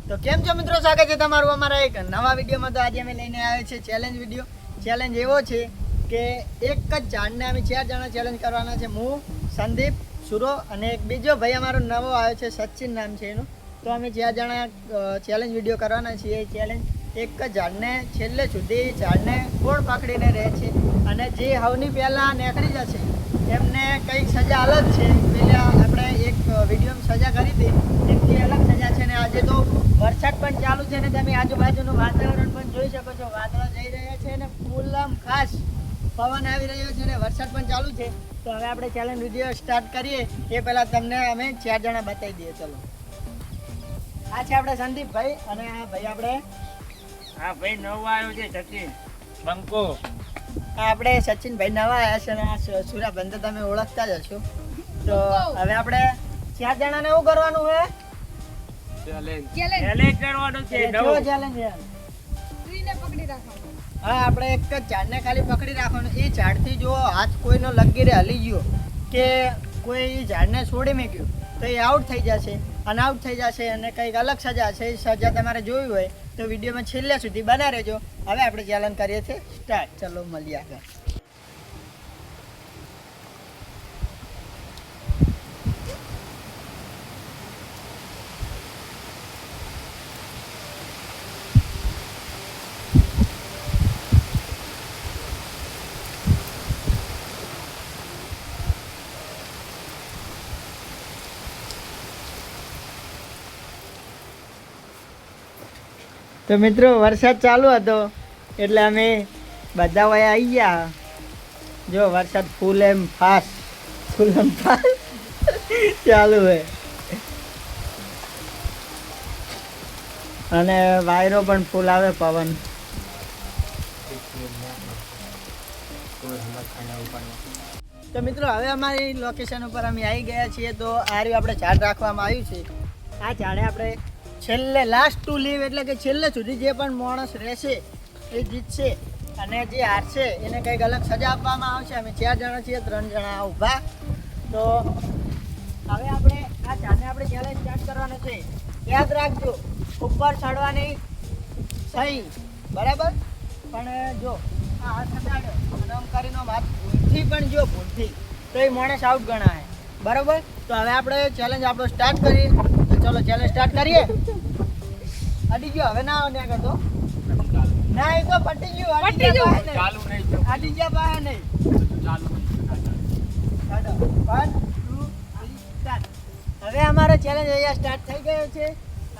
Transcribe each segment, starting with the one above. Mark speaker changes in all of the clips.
Speaker 1: તો કેમ છો મિત્રો, સ્વાગત છે તમારું અમારા એક નવા વિડીયોમાં। તો આજે અમે લઈને આવ્યા છે ચેલેન્જ વિડીયો। ચેલેન્જ એવો છે કે એક જ ઝાડને અમે 4 જણા ચેલેન્જ કરવાના છે। હું, સંદીપ, સુરો અને એક બીજો ભાઈ અમારો નવો આવ્યો છે, સચિન નામ છે એનું। તો અમે 4 જણા ચેલેન્જ વિડીયો કરવાના છીએ। ચેલેન્જ એક જ ઝાડને છેલ્લે સુધી ઝાડને કોણ પકડીને રહે છે અને જે હવની પહેલાં નીકળી જશે એમને કંઈક સજા અલગ છે। પેલા આપણે એક વિડીયોમાં સજા કરી હતી એમથી અલગ સજા છે। ને આજે તો વરસાદ પણ ચાલુ છે ને તમે આજુબાજુનું વાતાવરણ પણ જોઈ શકો છો। વાદળા જઈ રહ્યા છે ને ફૂલ ખાસ પવન આવી રહ્યો છે ને વરસાદ પણ ચાલુ છે। તો હવે આપણે ચેલેન્જ વિડીયો સ્ટાર્ટ કરીએ એ પહેલાં તમને અમે 4 જણા બતાવી દઈએ। ચલો, આ છે આપણે સંદીપભાઈ અને આ ભાઈ આપણે
Speaker 2: ભાઈ નવો આવ્યો છે સચિન બંકો।
Speaker 1: આપણે સચિનભાઈ નવા આવ્યા છે અને આ સુરાબંધ તો તમે ઓળખતા જ હશો। તો હવે આપણે 4 જણાને એવું કરવાનું છે,
Speaker 2: ચેલેન્જ કરવાનો છે નવો
Speaker 1: ચેલેન્જ
Speaker 3: ટ્રીને પકડી રાખવાનો।
Speaker 1: હા, આપણે એક જ ઝાડને ખાલી પકડી રાખવાનું। એ ઝાડથી જો હાથ કોઈનો લગીરે હલી ગયો કે કોઈ ઝાડને છોડી મૂક્યું તો એ આઉટ થઈ જશે અને આઉટ થઈ જશે અને કંઈક અલગ સજા છે। એ સજા તમારે જોવી હોય તો વિડીયોમાં છેલ્લે સુધી બના રહેજો। હવે આપણે ચેલેન્જ કરીએ છીએ સ્ટાર્ટ। ચલો મળીએ આગળ। તો મિત્રો વરસાદ ચાલુ હતો એટલે અમે બધા વયા આવી ગયા। જો વરસાદ ફૂલ એમ ફાસ્ટ ચાલુ હોય અને વાયરો પણ ફૂલ આવે પવન। તો મિત્રો હવે અમારી લોકેશન ઉપર અમે આવી ગયા છીએ। તો આ રહ્યું આપણે ઝાડ રાખવામાં આવ્યું છે। આ ઝાડે આપણે છેલ્લે લાસ્ટ ટુ લીવ એટલે કે છેલ્લે સુધી જે પણ માણસ રહેશે એ જીતશે અને જે હારશે એને કંઈક અલગ સજા આપવામાં આવશે। અમે 4 જણા છીએ, 3 જણા ઊભા। તો હવે આપણે આ ઝાડને આપણે ચેલેન્જ સ્ટાર્ટ કરવાનો છે। યાદ રાખજો, ઉપર ચડવાની સહી બરાબર, પણ જો આ હાથ હટાડ્યો અને આમ કરીને હાથ ભૂલથી પણ જો ભૂલથી તો એ માણસ આઉટ ગણાય બરાબર। તો હવે આપણે ચેલેન્જ આપણો સ્ટાર્ટ કરીએ। ચલો ચેલેન્જ સ્ટાર્ટ કરીએ। અડી ગયો હવે ના આવે કરતો ના, એ તો પટી ગયું
Speaker 2: ચાલુ નહીં
Speaker 1: અડી ગયા પાસે નહીં
Speaker 2: ચાલુ
Speaker 1: 1 2 3 સ્ટાર્ટ। હવે અમારો ચેલેન્જ અહીંયા સ્ટાર્ટ થઈ ગયો છે।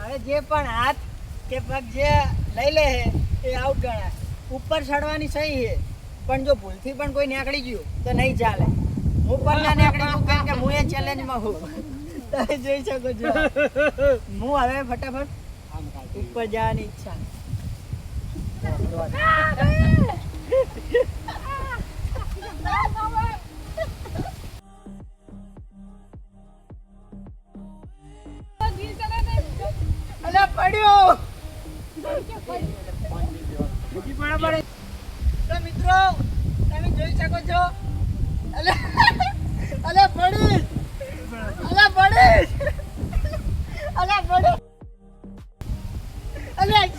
Speaker 1: હવે જે પણ હાથ કે પગ જે લઈ લે એ આઉટ ગણાય। ઉપર ચડવાની સહી છે પણ જો ભૂલથી પણ કોઈ નીકળી ગયું તો નહીં ચાલે। હું પણ ના નીકળી ગયું કેમ કે હું એ ચેલેન્જમાં હું તમે જોઈ શકો છો। હું હવે ફટાફટ ઉપર જવાની ઈચ્છા। અલા પડ્યો બરાબર। તો મિત્રો તમે જોઈ શકો છો અલા પડી અલા પડી અલા પડી અલા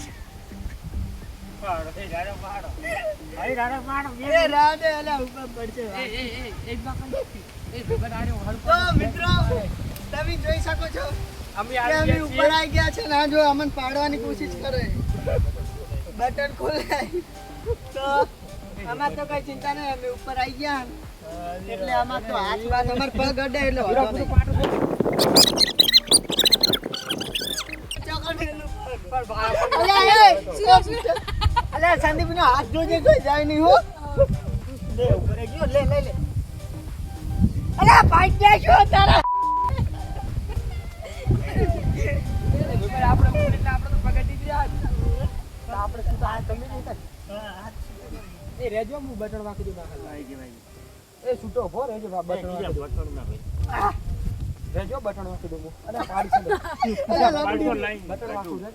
Speaker 2: પાડો એ રાડો પાડો ભાઈ રાડો પાડો
Speaker 1: એ રાડે અલા ઉપર પડશે।
Speaker 2: એક બાકન એ ભગવાન આડ્યો હળકો।
Speaker 1: તો મિત્રો તમે જોઈ શકો છો
Speaker 2: અમે
Speaker 1: કે અમે ઉપર આવી ગયા છે ને જો અમને પાડવાની કોશિશ કરે, બટન ખોલાય તો આમાં તો કઈ ચિંતા નહીં, અમે ઉપર આવી ગયા એટલે આમાં તો હાથ વાત અમાર પગ અડે એટલે વાંધો નહીં। અલ્યા સંદીપ નો હાથ જોજે કોઈ જાય નહીં હો। લે ઉપર ગયો, લે લે લે અલ્યા પાઈ ગયા છો તારા
Speaker 2: આપણે તો પગડી ગયા
Speaker 1: આપણે શું આ તમે નહીં હા
Speaker 2: એ રેજો હું બટન વાકી દઉં નાખલ આવી ગઈ ભાઈ
Speaker 1: એ છૂટો ભો રેજો બટન
Speaker 2: બટન ના ભાઈ
Speaker 1: રેજો બટન વાકી દઉં અરે પાડી છે
Speaker 2: પાડો લાઈન
Speaker 1: બટન વાકું છે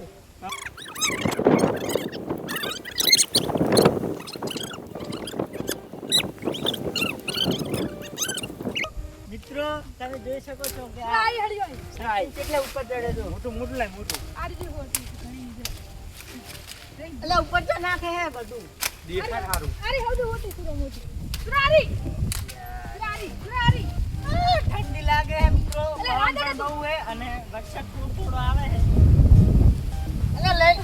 Speaker 1: મિત્રો તમે જોઈ શકો છો કે આ કેટલા ઉપર ચડે છે।
Speaker 2: મોટું મોટું લાય મોટું
Speaker 3: આ રીતે હોતી
Speaker 1: એટલે ઉપર તો નાખે હે બધું.
Speaker 4: દેખાય સારું.
Speaker 3: અરે હવડું હોતી સુરો મોટી. સુરારી. સુરારી.
Speaker 1: ઠંડી લાગે હે મિત્રો.
Speaker 3: એટલે
Speaker 1: પવન
Speaker 3: વાંધો
Speaker 1: પણ
Speaker 3: નથી.
Speaker 1: બહુ હે અને વરસાદ થોડો આવે હે. એટલે લઈ.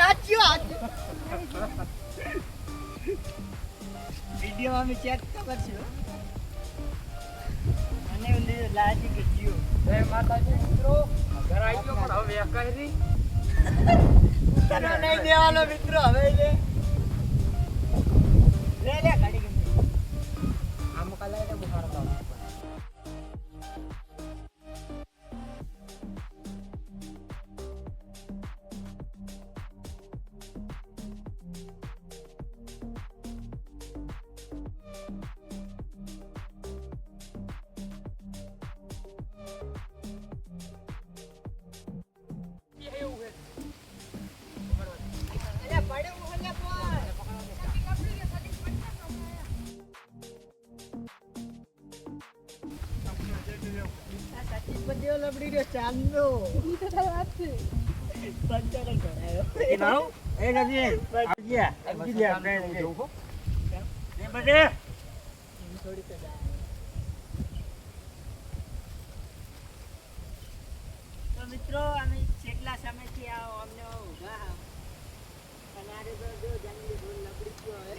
Speaker 1: આચ્યો. વિડીયો અમે ચેક ખબર છે હો. અને ઓલી લાજી કે જીઓ.
Speaker 4: જય માતાજી મિત્રો. ઘર આવી ગયો પણ હવે વેકાય નહીં.
Speaker 1: તને નહીં દેવાનો મિત્રો હવે લે ગાડી ગમી.
Speaker 4: આમ કાલે એને બુખાર આવતો.
Speaker 1: અલ્યા પડ્યો હું પણ. આ સચિન પર જેવો લબડી રહ્યો ચાંદનો.
Speaker 3: ઈ તો તારી વાત છે.
Speaker 1: પંચાને કરાયો.
Speaker 2: એ નાવ એ નથી ગયા આપી દે આપણે એ બધે
Speaker 1: થોડી કદા. તો મિત્રો અમે કેટલા સમયથી અમને ઊભા હા. અને આરે તો જો જંગલી ફૂલ લબડી ગયો હવે.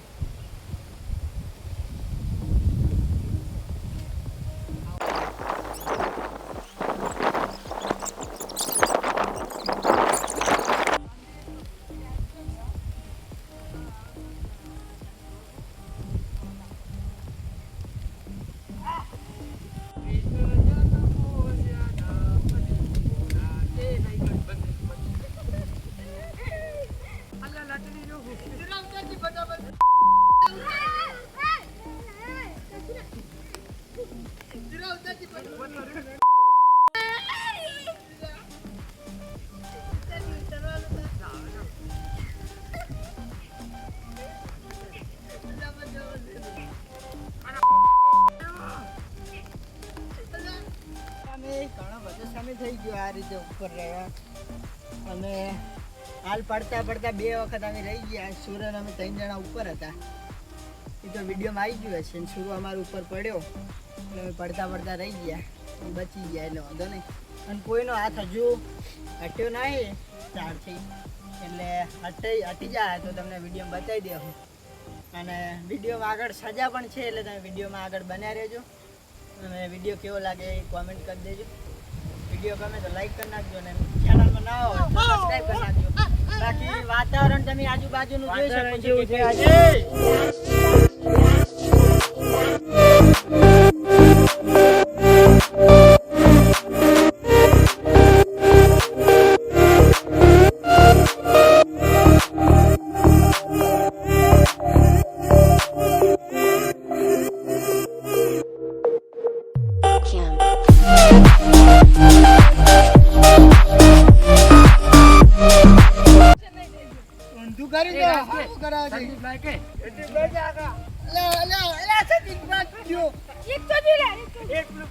Speaker 1: ઘણો બધો સમય થઈ ગયો આ રીતે ઉપર રહ્યા અને હાલ પડતા પડતા 2 વખત અમે રહી ગયા. સૂરજ અમે 3 જણા ઉપર હતા. એ તો વિડીયોમાં આવી ગયું હશે ને સૂરજ અમારા ઉપર પડ્યો એટલે અમે પડતા પડતા રહી ગયા. બચી ગયા એટલે વાંધો નહીં. અને કોઈનો હાથ હજુ હટ્યો નહીં ત્યારથી એટલે હટી જાય તો તમને વિડીયોમાં બતાવી દેવું. અને વિડીયોમાં આગળ સજા પણ છે એટલે તમે વિડીયોમાં આગળ બન્યા રહેજો. અને વિડીયો કેવો લાગે એ કોમેન્ટ કરી દેજો. વિડીયો ગમે તો લાઈક કરી નાખજો અને ચેનલમાં ના હોય તો સબસ્ક્રાઇબ કરી નાખજો. બાકી વાતાવરણ તમે આજુબાજુનું જોઈ શકો છો
Speaker 2: જેવું છે
Speaker 1: કે
Speaker 2: આજે
Speaker 1: ઊંધું કરી દો. શું કરાવે છે? એટલે લઈ જા આગળ. અલા સતીશ બાદ ગયો.
Speaker 3: એક તો દીલે.
Speaker 2: એક પેલું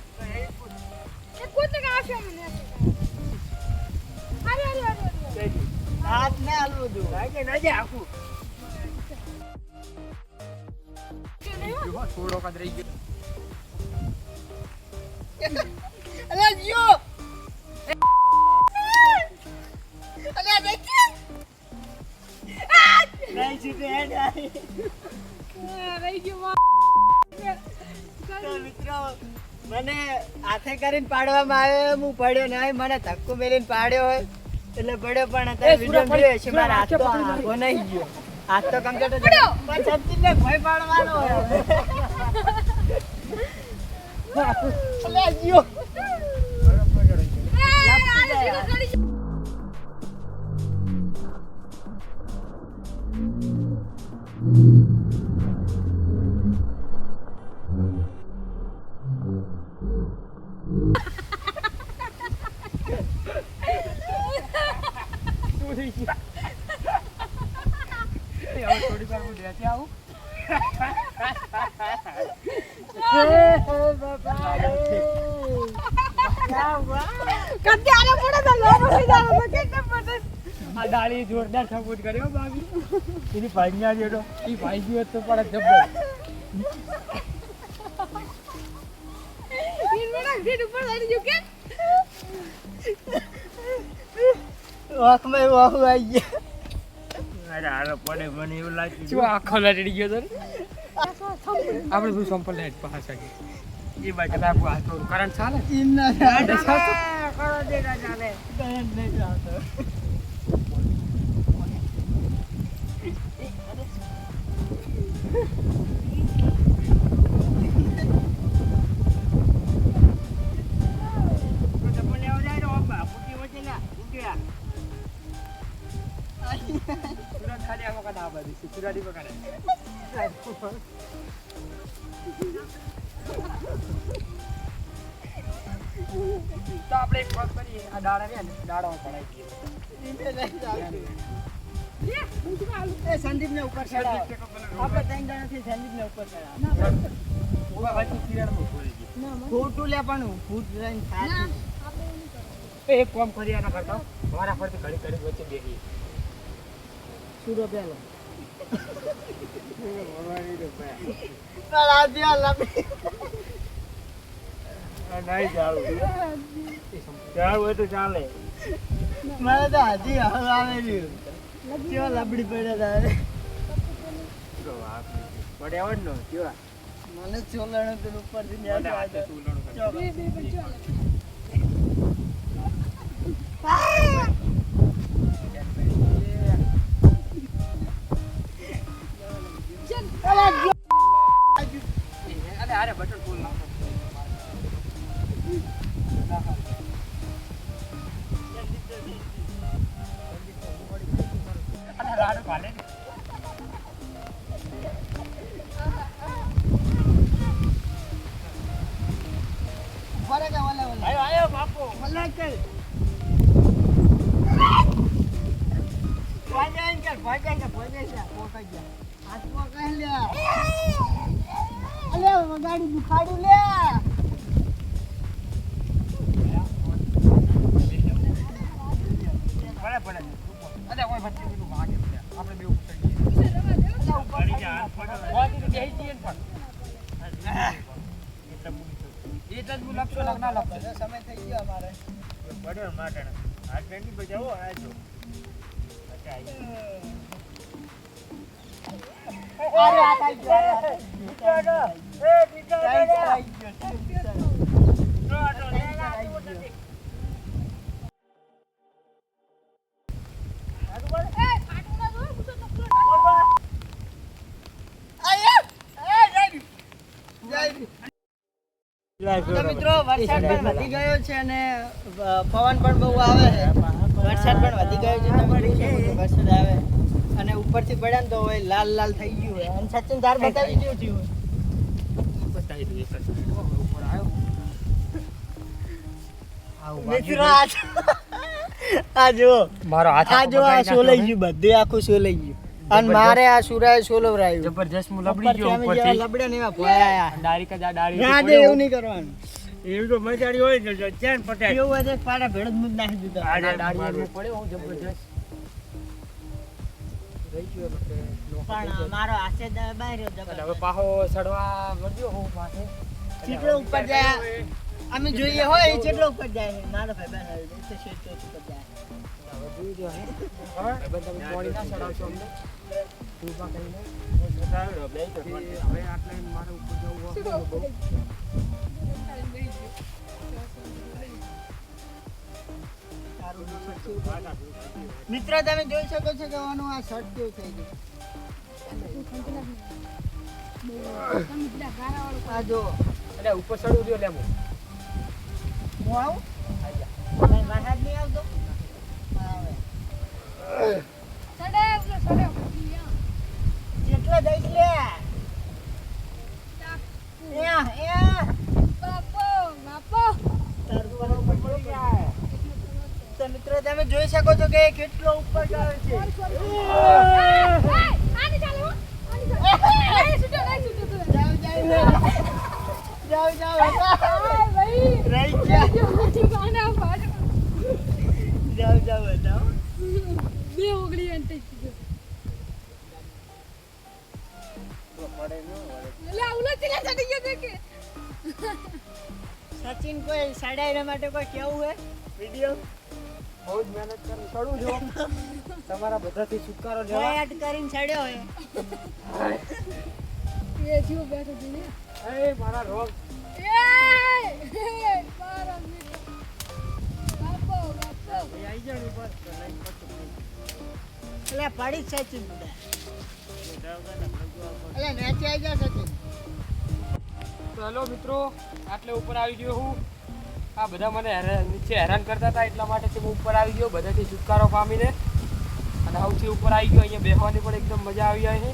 Speaker 3: એક કોતે કા આવશે મને. અરે.
Speaker 1: હાથ ના હાલવું દો.
Speaker 2: લાગે ના જાય આખું
Speaker 4: થોડો કદ રહી ગયો.
Speaker 1: અલા જીઓ. અલા દેખી. નહીં છૂટે હેડ આવી.
Speaker 3: રહી ગયો.
Speaker 1: તો મિત્રો મને હાથે કરીને પાડવામાં આવ્યો. હું પડ્યો નહીં. મને ધક્કો મેલીને પાડ્યો હોય એટલે પડ્યો પણ અત્યારે વિડીયો જોયો છે. મારા હાથ તો આખો નહીં ગયો. હાથ તો કમ્પ્લીટ જ
Speaker 3: પડ્યો.
Speaker 1: પણ સચિનને ભય પાડવાનો હોય. અલા જીઓ.
Speaker 4: થોડી વાર હું લેતી આવું.
Speaker 3: કત્યારે પડે તો લોન થઈ જાવ તો કેટલે પડે.
Speaker 2: આ ડાળી જોરદાર સપોર્ટ કર્યો બાકી એની ભાઈના જેટલો એ ભાઈ ગયો તો પણ જબ્બર
Speaker 3: ઈરવડા સીટ ઉપર લઈ જો કે
Speaker 1: વાહમાં વાહ આવી ગયા.
Speaker 2: અરે હાલો પડે મને એવું લાગ્યું
Speaker 4: શું આખો લડી ગયો તો આપણે શું સંપલ લાઈટ પાછા કે
Speaker 2: એ બાજુ
Speaker 4: કદાચ આ તો કરંટ ચાલે
Speaker 1: ઇન્ના
Speaker 2: કરો દેના ચાલે
Speaker 1: કરંટ નહીં ચાલતો.
Speaker 2: સુરત ખાલી આ વખત આ બાજુ સુરાડી પકડે
Speaker 4: તો આપણે એક વાત કરીએ આ દાડા રહ્યા ને દાડામાં પડાઈ ગયો
Speaker 1: ઇન્ને નહીં ચાલતું. એ સંદીપને ઉપર ચડાવો. આપણે ત્રણ જણાથી સંદીપને ઉપર ચડાવો.
Speaker 2: ઉભા વાંચી કિરણમાં બોલી ગઈ
Speaker 1: ખોટું લે પણ ભૂત રહીને થાકી.
Speaker 2: એક કામ કરી આના કરતા મારા ફરતી ઘડી ઘડી વચ્ચે બેસી
Speaker 1: સુરો પેલો
Speaker 2: નહીં ચાલુ ચાલુ હોય તો ચાલે
Speaker 1: મારે તો હાથી હવે આવે રહ્યું. કેવા લબડી પડ્યા તારે.
Speaker 2: પડે આવડ નો કેવા
Speaker 1: મને ચોલણ પેલું ઉપરથી
Speaker 2: પડે
Speaker 1: નેટ
Speaker 2: હાથે
Speaker 1: આવ્યો.
Speaker 2: તું લડો
Speaker 1: ચાલો.
Speaker 3: બે પણ ચાલે
Speaker 4: અરે અરે બટન ફૂલ નાખો
Speaker 2: અરે લાડુ ભાલે
Speaker 1: ઉભા રહે કે ઓલે ઓલે.
Speaker 2: આયો આયો બાપુ
Speaker 1: ઓલે કર. ભાગ્યા કર ભાગ્યા પોકાઈ ગયા. હાથમાં કહી લે. અલે ગાડી દુખાડું લે.
Speaker 2: પડે પડે
Speaker 4: અરે કોઈ બચ્ચે પેલું વાગે છે આપણે બે ઉપર જઈએ
Speaker 2: પડી જા પડે
Speaker 4: વાગી તો બેસી જઈએ ને પણ
Speaker 2: એટલે મૂકી
Speaker 4: એટલે જ હું લખશો ના લખશો
Speaker 1: બધો સમય થઈ ગયો અમારે.
Speaker 2: પડ્યો માટે આ ટ્રેન્ડી બજાવો આ જો અચ્છા
Speaker 1: અરે આ કાઈ ગયો.
Speaker 3: એ ફાટું ના જો ગુસ્સો ચકલો
Speaker 1: તો મિત્રો વરસાદ પણ વધી ગયો છે અને પવન પણ બહુ આવે છે. વરસાદ પણ વધી ગયો છે. તમે જોઈ શકો છો વરસાદ આવે અને ઉપરથી પડ્યા ને તો હોય લાલ લાલ થઈ ગયું હોય. અને સચિન ધાર બતાવી કેવું થયું હોય?
Speaker 2: બતાવી દે એક
Speaker 4: ઉપર આવ્યો
Speaker 1: મિત્રો આ જુઓ
Speaker 4: મારો હાથ
Speaker 1: આ જો આ સોલાઈ ગયું બધે આખું સોલાઈ ગયું અને મારે આ સુરાએ સોલવરાયું.
Speaker 4: જબરજસ્ત હું લબડી ગયો
Speaker 1: ઉપરથી
Speaker 4: ઉપરથી
Speaker 1: લબડે ને એવા ભોયા.
Speaker 4: ડાયરેક્ટ જ આ ડાળી
Speaker 1: ના દે એવું નહીં કરવાનું.
Speaker 2: એવું તો મજાડી હોય ને તો ચેન પટાય
Speaker 1: એવું હોય તો પાડા ભેળ જ મુદ નાખી દીધા.
Speaker 2: આ
Speaker 4: ડાળી ઉપર પડ્યો હું જબરજસ્ત રહી ગયો એટલે
Speaker 1: પણ મારો હાથે દબાઈ રહ્યો
Speaker 4: અને હવે
Speaker 1: જબરદસ્ત.
Speaker 4: પાહો સડવા વધ્યો હું પાસે
Speaker 1: ચીટલો ઉપર જાય અમે જોઈએ હોય એ ચીટલો ઉપર જાય મારો ભાઈ બહેન આવી જાય તો ચીટલો ઉપર જાય.
Speaker 4: હવે જોઈ જો હે હવે તમે પાણી ના સડાવશો અમને ઊભા કરીને
Speaker 2: બતાવ્યો બે તો
Speaker 4: હવે આટલે મારે ઉપર જવું
Speaker 3: સીધો
Speaker 4: હોય
Speaker 3: ઉપર
Speaker 4: બહુ.
Speaker 3: બેસી ગયો
Speaker 1: મિત્રો તમે જોઈ શકો છો કે આનું આ શર્ટ કેવું થઈ ગયું. આ જો
Speaker 4: એટલે ઉપર સડવું દો લેમો
Speaker 1: હું આવું કઈ વરસાદ નહીં આવતો આવે
Speaker 3: સડે
Speaker 1: ચીટલો જઈશ લે
Speaker 3: બાપો બાપો
Speaker 1: તો મિત્રો તમે જોઈ શકો છો કે એ કેટલો ઉપર જાય છે.
Speaker 3: આની ચાલે હો આની ચાલે એ સુટો
Speaker 1: જાઓ જાઓ
Speaker 3: ભાઈ
Speaker 1: રહી ગયા
Speaker 3: જો ગાના પાડ
Speaker 1: જાઓ જાઓ જાઓ
Speaker 3: બે ઓગળી અંતે એટલે આવલો ચલા ચડી ગયો કે
Speaker 1: સચિન કોઈ સાડા માટે કોઈ કેવું હે વિડિયો
Speaker 4: બહુ જ મહેનત કરીને ચડું છું તમારા બધાથી છુટકારો
Speaker 1: કોઈ
Speaker 4: લેવા
Speaker 1: એડ કરીને ચડ્યો હે
Speaker 3: એ જીવ બેઠો છે ને
Speaker 4: એ મારા રોગ
Speaker 3: એ મારા મિત્ર બાપો
Speaker 2: આવી જાય ને બસ લાઈન પર
Speaker 1: એટલે પડી જ સચિન એટલે નીચે આવી જા સચિન
Speaker 4: તો હેલો મિત્રો આટલે ઉપર આવી ગયો હું આ બધા મને નીચે હેરાન કરતા હતા એટલા માટે હું ઉપર આવી ગયો બધાથી છુટકારો પામીને અને સૌથી ઉપર આવી ગયો અહીંયા બેસવાની પણ એકદમ મજા આવી જાય છે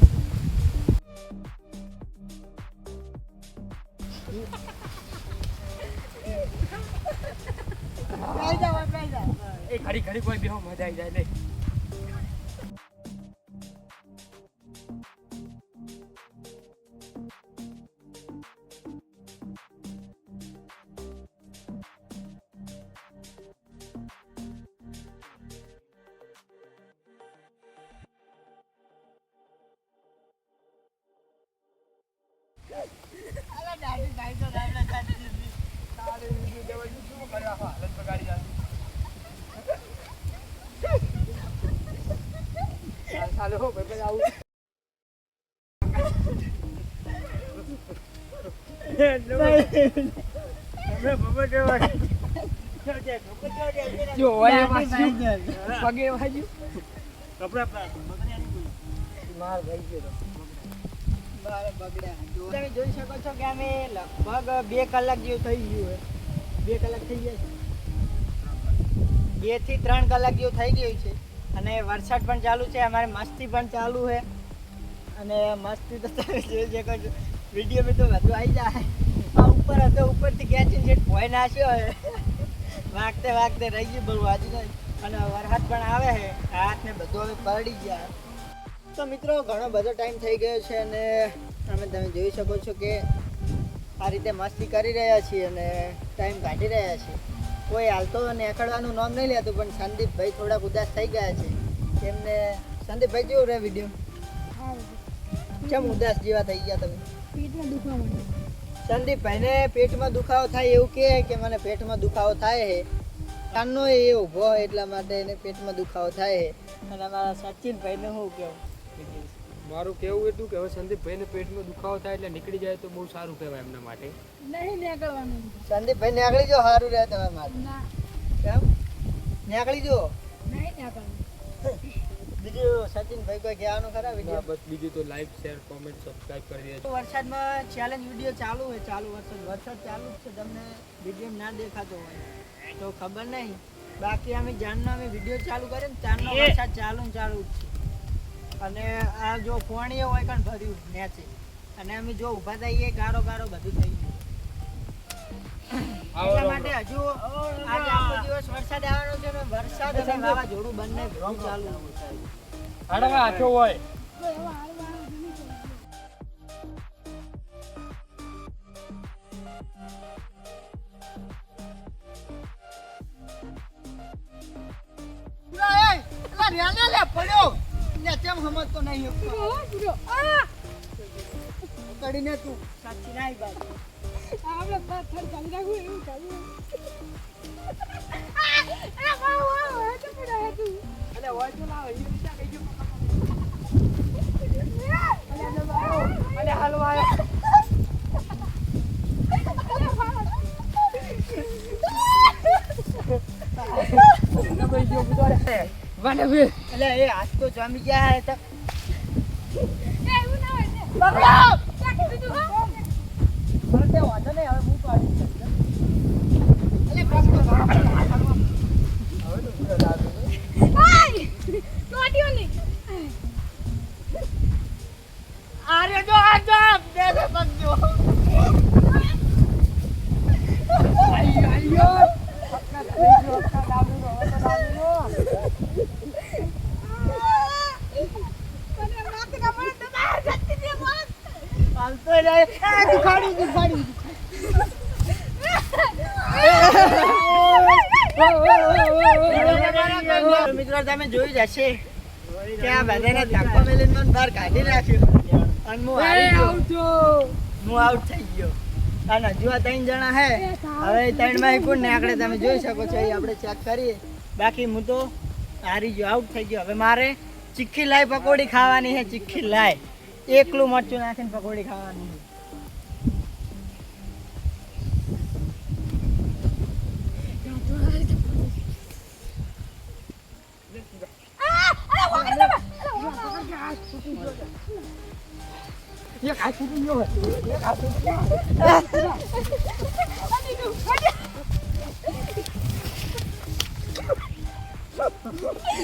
Speaker 1: બેસી જા બેસી જા
Speaker 4: એ ઘડી ઘડી કોઈ બેહો મજા આવી જાય લે
Speaker 1: અરે દાદી ભાઈ તો રામલા દાદી
Speaker 4: તારે વિડિયો દેવાનું શું કર્યા હાલત બગાડી જાય ચાલો હો ભાઈ ભાઈ આવું
Speaker 2: તમે બબે દેવા
Speaker 4: જો ઓય વાસ્યું પગે વાજ્યું
Speaker 2: કપડા
Speaker 4: માર ભાઈ ગયો
Speaker 1: બાર બગડ્યા તમે જોઈ શકો છો કે અમે લગભગ 2 કલાક જેવું થઈ ગયું છે 2 કલાક થઈ ગયા છે 2 થી 3 કલાક જેવું થઈ ગયું છે અને વરસાદ પણ ચાલુ છે અમારે મસ્તી પણ ચાલુ છે અને મસ્તી તો તમે જોઈ શકો છો વિડીયો મેં તો બધું આવી જાય આ ઉપર હતો ઉપરથી ખેંચીને જે ભોય નાખ્યો છે વાગતે વાગતે રહી ગયું બહુ વાજી જાય અને વરસાદ પણ આવે છે હાથ ને બધું હવે પલળી ગયા તો મિત્રો ઘણો બધો ટાઈમ થઈ ગયો છે અને તમે જોઈ શકો છો કે આ રીતે મસ્તી કરી રહ્યા છીએ અને ટાઈમ કાઢી રહ્યા છીએ કોઈ હાલ તો નીકળવાનું નામ નહીં લેતું પણ સંદીપભાઈ થોડાક ઉદાસ થઈ ગયા છે એમને સંદીપભાઈ કેવું રહે વિડીયો કેમ ઉદાસ જેવા થઈ ગયા તમે
Speaker 3: પેટમાં દુખવા માંડ્યું
Speaker 1: સંદીપભાઈને પેટમાં દુખાવો થાય એવું કે મને પેટમાં દુખાવો થાય છે કાનનો એ ઊભો હોય એટલા માટે એને પેટમાં દુખાવો થાય છે અને અમારા સચિનભાઈને શું કહેવું
Speaker 4: મારું કેવું એટલું કે હવે સંદીપભાઈને પેટમાં દુખાવો થાય એટલે નીકળી જાય તો બહુ સારું કહેવાય એમના માટે
Speaker 3: નહીં નીકળવાનું
Speaker 1: સંદીપભાઈ નીકળી જો સારું રહે તમારે માટે
Speaker 3: ના
Speaker 1: કેમ નીકળી જો
Speaker 3: નહીં નીકળવાનું
Speaker 1: બીજું સચિનભાઈ કોઈ કહેવાનું ખરા
Speaker 4: ના,
Speaker 1: વિડીયો
Speaker 4: બસ બીજું તો લાઈક શેર કોમેન્ટ સબસ્ક્રાઇબ કરી દેજો
Speaker 1: વરસાદમાં ચેલેન્જ વિડીયો ચાલુ હોય ચાલુ વરસાદ ચાલુ જ છે તમને વિડીયો ના દેખાતો હોય તો ખબર નહીં બાકી અમે જાણનો અમે વિડીયો ચાલુ કરીએ ને ત્યારનો વરસાદ ચાલુ ને ચાલુ જ છે અને આ જો પોણીએ હોય કણ ભર્યું નેચે અને અમે જો ઊભા થઈએ ગારો ગારો બધું થઈ ગયું એટલા માટે હજુ આજે આખો દિવસ વરસાદ આવવાનો છે ને વરસાદ અને વાવાઝોડું બંને ભેગું ચાલુ છે
Speaker 4: હાડવા આખો હોય
Speaker 3: તો એવા હાલવાળા નહીં કરે.
Speaker 1: કરીને તું સાચી નાઈ બાજુ
Speaker 3: આપણે પથ્થર ચાલી રાખવું એવું ચાલુ અરે વાહ તો પડે તું
Speaker 4: અલે હોય તો ના હોય એ બીજા કઈ ગયો અલે હાલવા આવ્યો કોઈ ગયો બુદોરે વાને વે
Speaker 1: એટલે એ હાથ તો જમી ગયા હે તો
Speaker 3: એવું ના હોય ને
Speaker 1: બગડો
Speaker 3: ચાકી દીધું હા
Speaker 1: પણ તે વાંધો નહીં હવે હું પાડી શકું એટલે પ્રશ્ન હવે તો પૂરો લાગે
Speaker 3: આય ટોટીઓ નહીં
Speaker 1: અરે જો આ જો દે દે પગજો
Speaker 4: આયો પક્કા થઈ ગયો પક્કા દાબુ નો હવે તો દાબુ
Speaker 3: મને નાક ના પડે તો બહાર જતી દે બોલ
Speaker 1: હાલતો રે દુખાડી મિત્રો તમે જોઈ જશે કે આ બધાને ધક્કો મેલીને મને બહાર કાઢી નાખ્યો અને હું હારી ગયો. હું આઉટ થઈ ગયો. અને હજુ આ 3 જણા હે. હવે 3 માં કોણ નીકળે તમે જોઈ શકો છો. અહીં આપણે ચેક કરીએ. બાકી હું તો હારી ગયો, આઉટ થઈ ગયો. હવે મારે ચીખી લાઈ પકોડી ખાવાની છે. ચીખી લાઈ એકલું મરચું નાખીને પકોડી ખાવાની છે.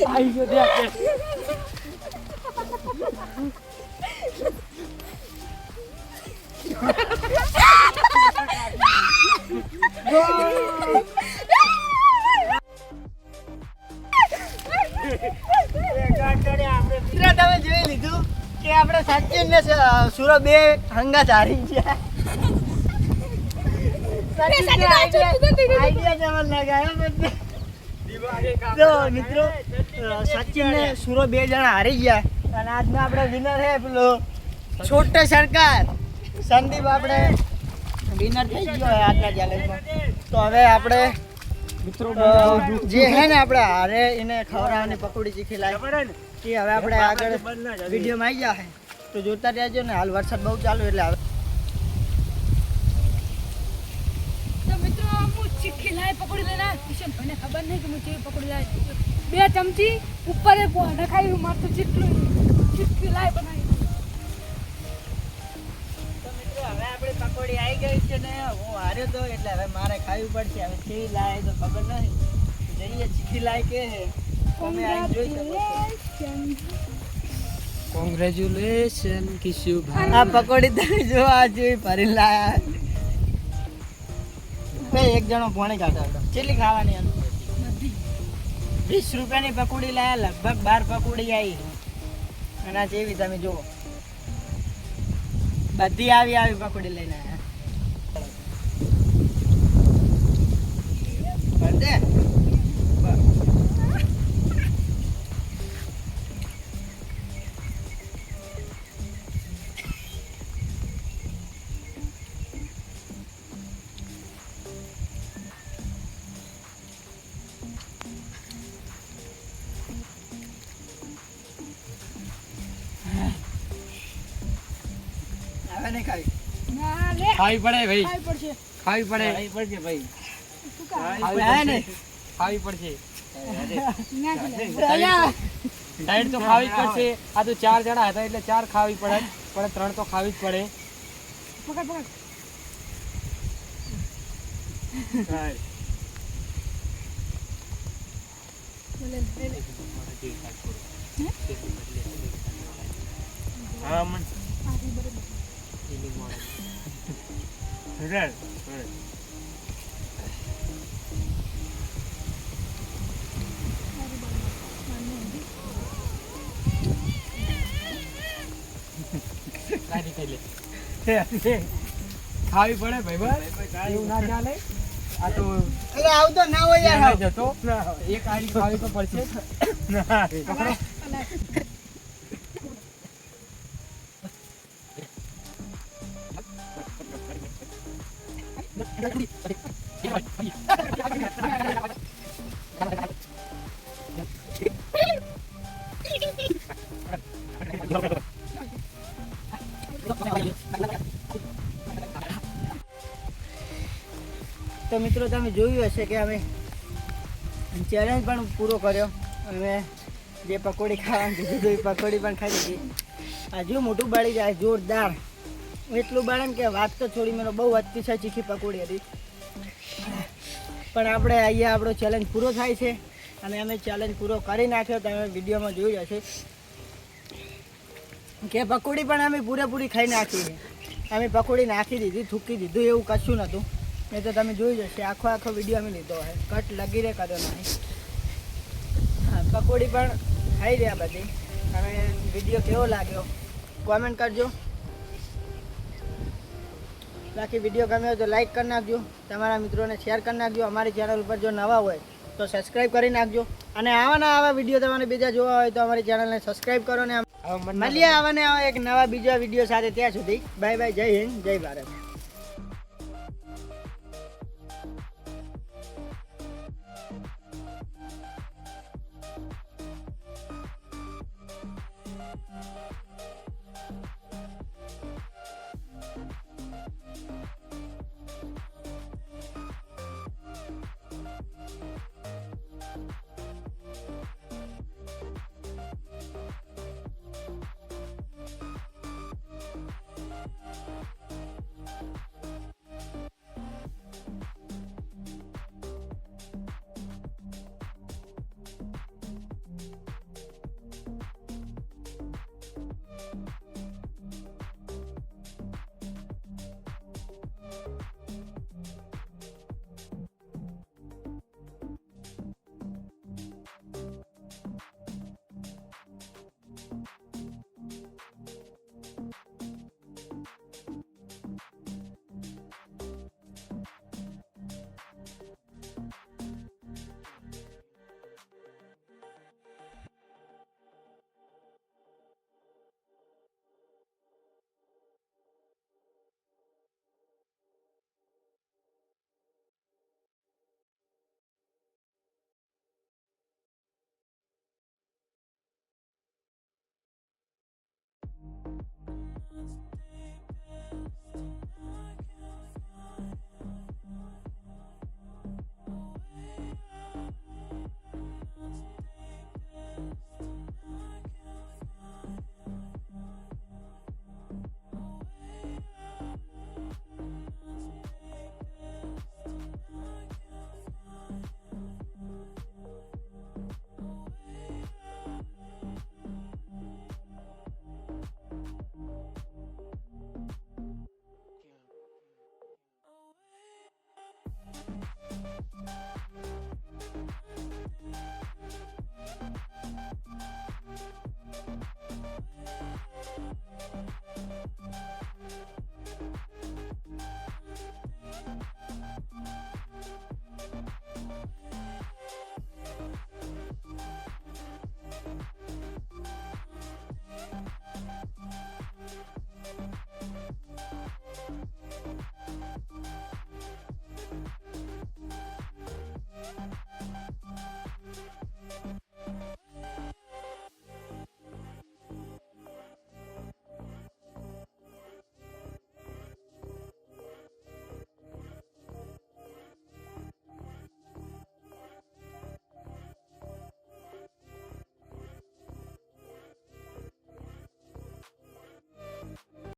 Speaker 4: આવી ગયો ત્યાં
Speaker 1: મિત્રો તમે જોઈ લીધું કે આપણે સચિન ને સુરો બે હંગાત હારી ગયા. આઈડિયા જમલ લગાયો બધે. તો મિત્રો સચિન ને સુરો 2 જણા હારી ગયા અને આજનો આપણો વિનર છે પેલો છોટો સરકાર સંદીપ. આપણે વિનર થઈ ગયો છે આજના ચેલેન્જમાં. તો હવે આપણે મિત્રો જે હે ને આપણે હારે એને ખવડાવવાની પકોડી ચીખી લાવી કે હવે આપણે આગળ વિડીયોમાં આવી ગયા છે. તો જોતા રહેજો ને. હાલ વરસાદ બહુ ચાલુ એટલે હવે
Speaker 3: તો મિત્રો હું ચીખી લાય પકોડી લઈને કિશન મને ખબર નહીં કે હું કેવી પકોડી લાય 2 ચમચી ઉપર નખાયું માર તો ચીટલું ચીખી લાય બનાવી.
Speaker 1: તો મિત્રો હવે આપણી પકોડી આવી ગઈ છે ને હું હાર્યો તો એટલે હવે મારે ખાવી પડશે. હવે કેવી લાય તો ખબર નહીં. જઈએ ચીખી લાય કે તમે આવી જોઈ શકો છો.
Speaker 4: કોંગ્રેચ્યુલેશન કિશુભાઈ.
Speaker 1: આ પકોડી તમે જો આ જેવી ભરી લાયા. ભાઈ એક જણો પોણી કાઢો. કેટલી ખાવાની? 20 રૂપિયાની પકોડી લાયા. લગભગ 12 પકોડી આવી. અને આ જેવી તમે જુઓ બધી આવી પકોડી લઈને આવ્યા. બધે હવે નહીં ખાવી.
Speaker 3: ના લે
Speaker 4: ખાવી પડે ભાઈ,
Speaker 3: ખાવી પડશે.
Speaker 4: ખાવી પડે,
Speaker 2: ભાઈ
Speaker 3: શું કામ?
Speaker 4: ખાવી પડશે.
Speaker 3: ન્યાથી લે.
Speaker 4: ડાયટ તો ખાવી જ પડશે. આ તો 4 જણા હતા એટલે 4 ખાવી પડે, પણ 3 તો ખાવી જ પડે.
Speaker 3: પકડ પકડ. લે લે લે.
Speaker 2: હા મન
Speaker 3: આથી બરોબર.
Speaker 2: હેડ
Speaker 4: ખાઈ લે. ખાવી પડે ભાઈ, એવું ના ચાલે. આ તો
Speaker 1: એટલે આવતો ના હોય યાર.
Speaker 4: ના જતો એક આડી ખાવી તો પડશે. પકડો.
Speaker 1: તો મિત્રો તમે જોયું હશે કે અમે ચેલેન્જ પણ પૂરો કર્યો. અમે જે પકોડી ખાવાનું કીધું હતું એ પકોડી પણ ખાઈ લીધી. હજુ મોટું બળી જાય જોરદાર. એટલું બળે ને કે વાત તો છોડી મેં બહુ અતિશય ચીખી પકોડી હતી. પણ આપણે અહીંયા આપણો ચેલેન્જ પૂરો થાય છે અને અમે ચેલેન્જ પૂરો કરી નાખ્યો. તમે વિડીયોમાં જોયું હશે કે પકોડી પણ અમે પૂરેપૂરી ખાઈ નાખી છે. અમે પકોડી નાખી દીધી, થૂકી દીધું એવું કશું નહોતું. એ તો તમે જોઈ જશે. આખો વિડીયો અમે લીધો હોય, કટ લગી રે કર્યો નહીં. હા, પકોડી પણ ખાઈ રહ્યા બધી. અને વિડીયો કેવો લાગ્યો કોમેન્ટ કરજો. બાકી વિડીયો ગમ્યો તો લાઈક કરી નાખજો, તમારા મિત્રોને શેર કરી નાખજો. અમારી ચેનલ ઉપર જો નવા હોય તો સબસ્ક્રાઇબ કરી નાખજો અને આવા વિડીયો તમારે બીજા જોવા હોય તો અમારી ચેનલને સબસ્ક્રાઇબ કરો ને મળીએ આવા ને આવા એક નવા બીજા વિડીયો સાથે. ત્યાં સુધી બાય બાય, જય હિન્દ, જય ભારત.